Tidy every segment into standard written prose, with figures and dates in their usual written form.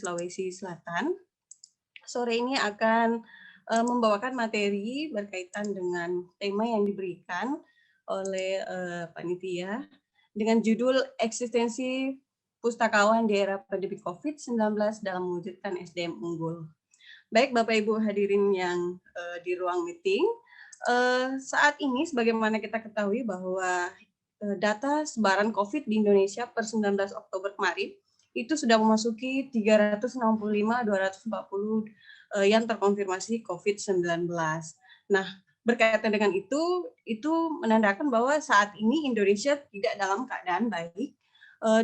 Sulawesi Selatan. Sore ini akan membawakan materi berkaitan dengan tema yang diberikan oleh panitia dengan judul Eksistensi Pustakawan di Era Pandemi COVID-19 dalam Mewujudkan SDM Unggul. Baik Bapak Ibu hadirin yang di ruang meeting, saat ini sebagaimana kita ketahui bahwa data sebaran COVID di Indonesia per 19 Oktober kemarin itu sudah memasuki 365.240 yang terkonfirmasi COVID-19. Nah, berkaitan dengan itu menandakan bahwa saat ini Indonesia tidak dalam keadaan baik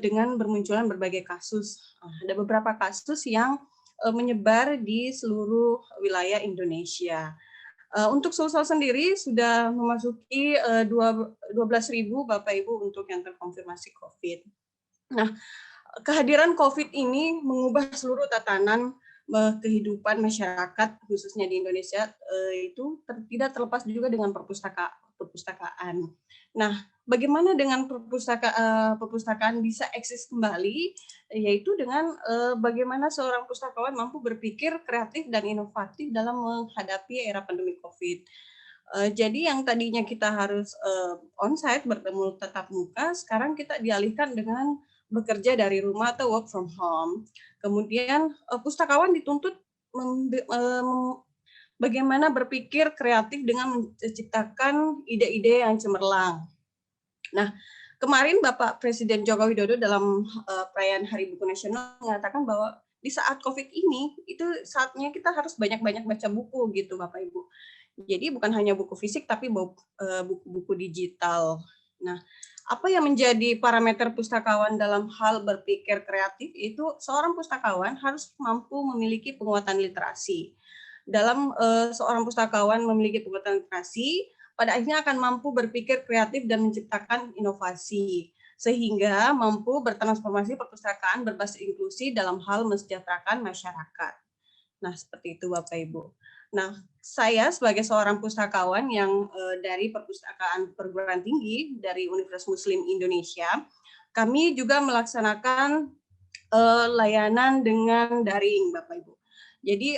dengan bermunculan berbagai kasus. Ada beberapa kasus yang menyebar di seluruh wilayah Indonesia. Untuk Sulsel sendiri sudah memasuki 12.000 Bapak Ibu untuk yang terkonfirmasi COVID. Nah, kehadiran COVID ini mengubah seluruh tatanan kehidupan masyarakat khususnya di Indonesia itu tidak terlepas juga dengan perpustakaan. Nah, bagaimana dengan perpustakaan bisa eksis kembali, yaitu dengan bagaimana seorang pustakawan mampu berpikir kreatif dan inovatif dalam menghadapi era pandemi COVID. Jadi yang tadinya kita harus onsite bertemu tatap muka, sekarang kita dialihkan dengan bekerja dari rumah atau work from home. Kemudian pustakawan dituntut bagaimana berpikir kreatif dengan menciptakan ide-ide yang cemerlang. Nah, kemarin Bapak Presiden Joko Widodo dalam perayaan Hari Buku Nasional mengatakan bahwa di saat COVID ini, itu saatnya kita harus banyak-banyak baca buku gitu Bapak Ibu. Jadi bukan hanya buku fisik, tapi buku-buku digital. Nah, apa yang menjadi parameter pustakawan dalam hal berpikir kreatif itu seorang pustakawan harus mampu memiliki penguatan literasi. Dalam seorang pustakawan memiliki penguatan literasi, pada akhirnya akan mampu berpikir kreatif dan menciptakan inovasi, sehingga mampu bertransformasi perpustakaan berbasis inklusi dalam hal mensejahterakan masyarakat. Nah, seperti itu Bapak Ibu. Nah, saya sebagai seorang pustakawan yang dari Perpustakaan Perguruan Tinggi dari Universitas Muslim Indonesia, kami juga melaksanakan layanan dengan daring, Bapak Ibu. Jadi,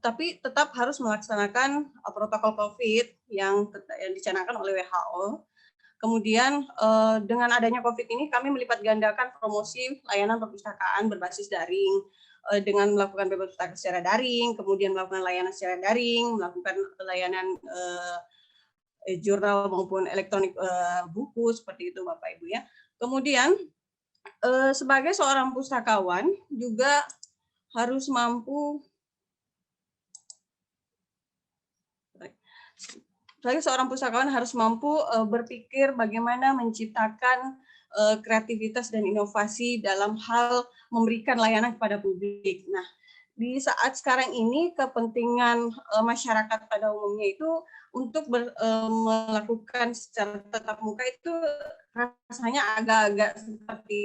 tapi tetap harus melaksanakan protokol COVID yang dicanangkan oleh WHO. Kemudian dengan adanya COVID ini, kami melipat gandakan promosi layanan perpustakaan berbasis daring dengan melakukan bebas pustaka secara daring, kemudian melakukan layanan secara daring, melakukan layanan jurnal maupun elektronik buku seperti itu Bapak Ibu ya. Kemudian sebagai seorang pustakawan juga harus mampu berpikir bagaimana menciptakan kreativitas dan inovasi dalam hal memberikan layanan kepada publik. Nah, di saat sekarang ini kepentingan masyarakat pada umumnya itu untuk melakukan secara tatap muka itu rasanya agak-agak seperti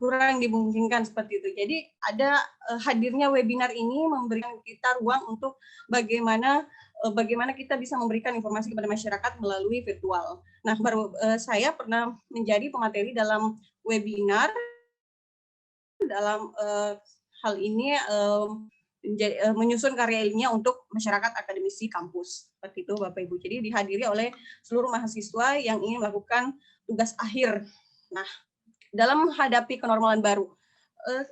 kurang dimungkinkan seperti itu. Jadi ada hadirnya webinar ini memberikan kita ruang untuk bagaimana kita bisa memberikan informasi kepada masyarakat melalui virtual. Nah, saya pernah menjadi pemateri dalam webinar dalam hal ini menyusun karya ilmiah untuk masyarakat akademisi kampus. Seperti itu Bapak Ibu. Jadi dihadiri oleh seluruh mahasiswa yang ingin melakukan tugas akhir. Nah, dalam menghadapi kenormalan baru.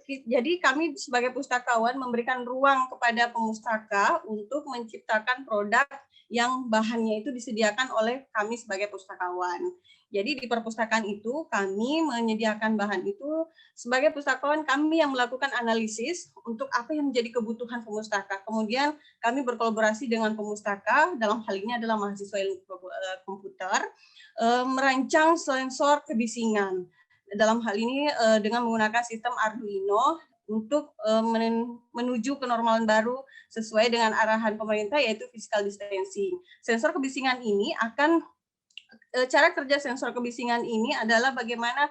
Jadi kami sebagai pustakawan memberikan ruang kepada pemustaka untuk menciptakan produk yang bahannya itu disediakan oleh kami sebagai pustakawan. Jadi di perpustakaan itu kami menyediakan bahan itu sebagai pustakawan kami yang melakukan analisis untuk apa yang menjadi kebutuhan pemustaka. Kemudian kami berkolaborasi dengan pemustaka, dalam hal ini adalah mahasiswa ilmu komputer, merancang sensor kebisingan. Dalam hal ini dengan menggunakan sistem Arduino untuk menuju kenormalan baru sesuai dengan arahan pemerintah yaitu physical distancing. Sensor kebisingan ini akan cara kerja sensor kebisingan ini adalah bagaimana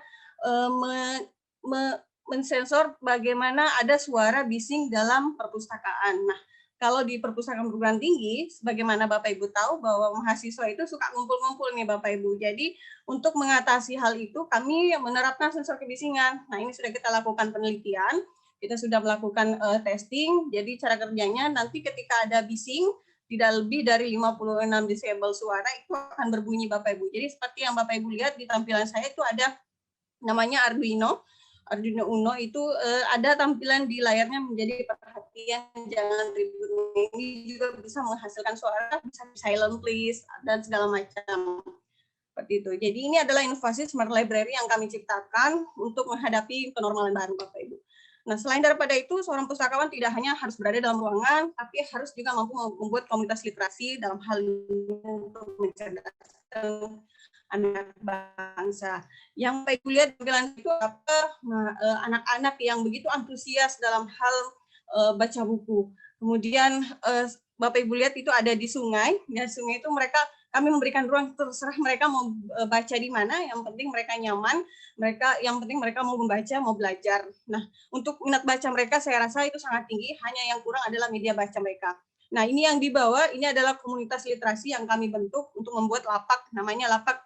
mensensor bagaimana ada suara bising dalam perpustakaan. Nah, kalau di perpustakaan perguruan tinggi, sebagaimana Bapak Ibu tahu bahwa mahasiswa itu suka ngumpul-ngumpul nih Bapak Ibu. Jadi untuk mengatasi hal itu kami menerapkan sensor kebisingan. Nah, ini sudah kita lakukan penelitian. Kita sudah melakukan testing, jadi cara kerjanya nanti ketika ada bising, tidak lebih dari 56 desibel suara itu akan berbunyi Bapak Ibu. Jadi seperti yang Bapak Ibu lihat di tampilan saya itu ada namanya Arduino Uno itu ada tampilan di layarnya menjadi perhatian jangan ribut. Ini juga bisa menghasilkan suara, bisa silent please dan segala macam. Seperti itu. Jadi ini adalah inovasi Smart Library yang kami ciptakan untuk menghadapi kenormalan baru Bapak Ibu. Nah, selain daripada itu, seorang pustakawan tidak hanya harus berada dalam ruangan, tapi harus juga mampu membuat komunitas literasi dalam hal ini untuk mencerdaskan anak bangsa. Yang Pak Ibu lihat tampilan itu apa? Anak-anak yang begitu antusias dalam hal baca buku. Kemudian Bapak Ibu lihat itu ada di sungai. Ya, sungai itu kami memberikan ruang, terserah mereka mau baca di mana, yang penting mereka nyaman, yang penting mereka mau membaca, mau belajar. Nah, untuk minat baca mereka saya rasa itu sangat tinggi, hanya yang kurang adalah media baca mereka. Nah, ini yang dibawa, ini adalah komunitas literasi yang kami bentuk untuk membuat lapak, namanya lapak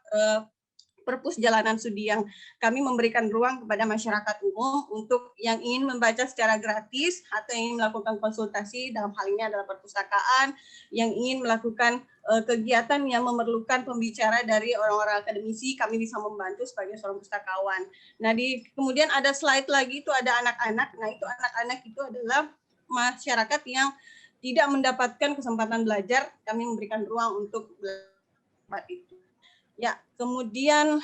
Perpus Jalanan Sudi, yang kami memberikan ruang kepada masyarakat umum untuk yang ingin membaca secara gratis atau yang ingin melakukan konsultasi, dalam hal ini adalah perpustakaan, yang ingin melakukan kegiatan yang memerlukan pembicara dari orang-orang akademisi, kami bisa membantu sebagai seorang pustakawan. Nah, kemudian ada slide lagi, itu ada anak-anak. Nah, itu anak-anak itu adalah masyarakat yang tidak mendapatkan kesempatan belajar, kami memberikan ruang untuk belajar itu. Ya, kemudian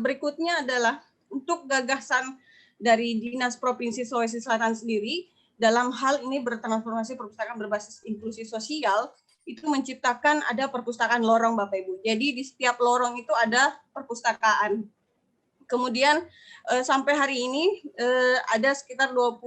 berikutnya adalah untuk gagasan dari Dinas Provinsi Sulawesi Selatan sendiri dalam hal ini bertransformasi perpustakaan berbasis inklusi sosial, itu menciptakan ada perpustakaan lorong Bapak Ibu. Jadi di setiap lorong itu ada perpustakaan. Kemudian sampai hari ini ada sekitar 40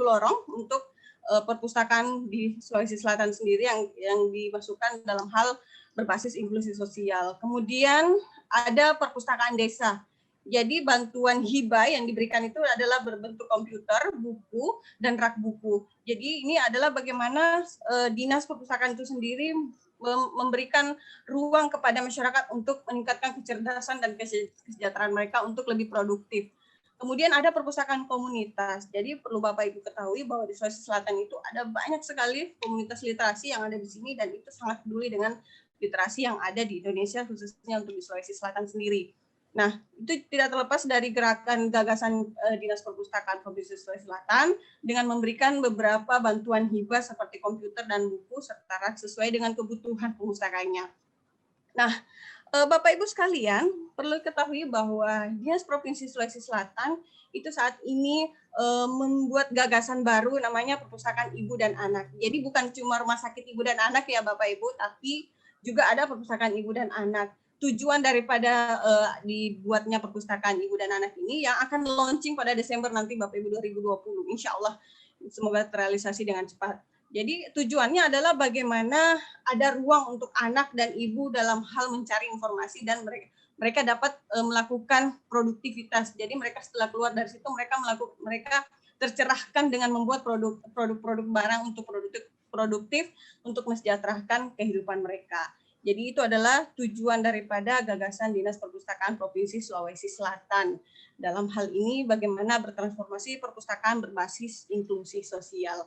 lorong untuk perpustakaan di Sulawesi Selatan sendiri yang dimasukkan dalam hal berbasis inklusi sosial. Kemudian ada perpustakaan desa. Jadi bantuan hibah yang diberikan itu adalah berbentuk komputer, buku, dan rak buku. Jadi ini adalah bagaimana Dinas Perpustakaan itu sendiri memberikan ruang kepada masyarakat untuk meningkatkan kecerdasan dan kesejahteraan mereka untuk lebih produktif. Kemudian ada perpustakaan komunitas. Jadi perlu Bapak Ibu ketahui bahwa di Sulawesi Selatan itu ada banyak sekali komunitas literasi yang ada di sini dan itu sangat peduli dengan literasi yang ada di Indonesia, khususnya untuk di Sulawesi Selatan sendiri. Nah, itu tidak terlepas dari gerakan gagasan Dinas Perpustakaan Provinsi Sulawesi Selatan dengan memberikan beberapa bantuan hibah seperti komputer dan buku serta rak sesuai dengan kebutuhan pemustakaannya. Nah, Bapak Ibu sekalian, perlu ketahui bahwa Dinas Provinsi Sulawesi Selatan itu saat ini membuat gagasan baru namanya Perpustakaan Ibu dan Anak. Jadi bukan cuma rumah sakit ibu dan anak ya Bapak Ibu, tapi juga ada perpustakaan ibu dan anak. Tujuan daripada dibuatnya perpustakaan ibu dan anak ini yang akan launching pada Desember nanti Bapak Ibu 2020. Insya Allah semoga terrealisasi dengan cepat. Jadi tujuannya adalah bagaimana ada ruang untuk anak dan ibu dalam hal mencari informasi dan mereka dapat melakukan produktivitas. Jadi mereka setelah keluar dari situ mereka tercerahkan dengan membuat produk-produk barang untuk produktif untuk mensejahterakan kehidupan mereka. Jadi itu adalah tujuan daripada gagasan Dinas Perpustakaan Provinsi Sulawesi Selatan. Dalam hal ini bagaimana bertransformasi perpustakaan berbasis inklusi sosial.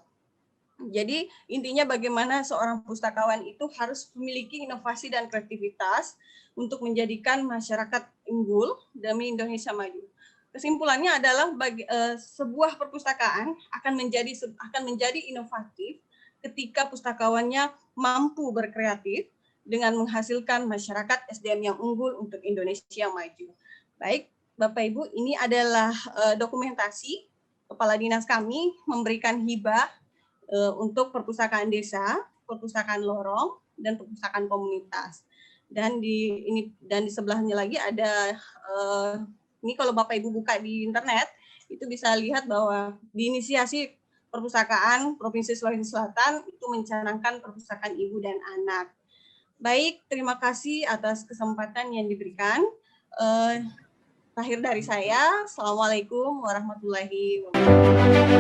Jadi intinya bagaimana seorang pustakawan itu harus memiliki inovasi dan kreativitas untuk menjadikan masyarakat unggul demi Indonesia maju. Kesimpulannya adalah sebuah perpustakaan akan menjadi inovatif ketika pustakawannya mampu berkreatif dengan menghasilkan masyarakat SDM yang unggul untuk Indonesia maju. Baik, Bapak Ibu, ini adalah dokumentasi Kepala Dinas kami memberikan hibah untuk perpustakaan desa, perpustakaan lorong, dan perpustakaan komunitas. Dan di sebelahnya lagi ada ini kalau Bapak Ibu buka di internet itu bisa lihat bahwa diinisiasi perpustakaan Provinsi Sulawesi Selatan itu mencanangkan perpustakaan ibu dan anak. Baik, terima kasih atas kesempatan yang diberikan. Akhir dari saya, Assalamualaikum warahmatullahi wabarakatuh.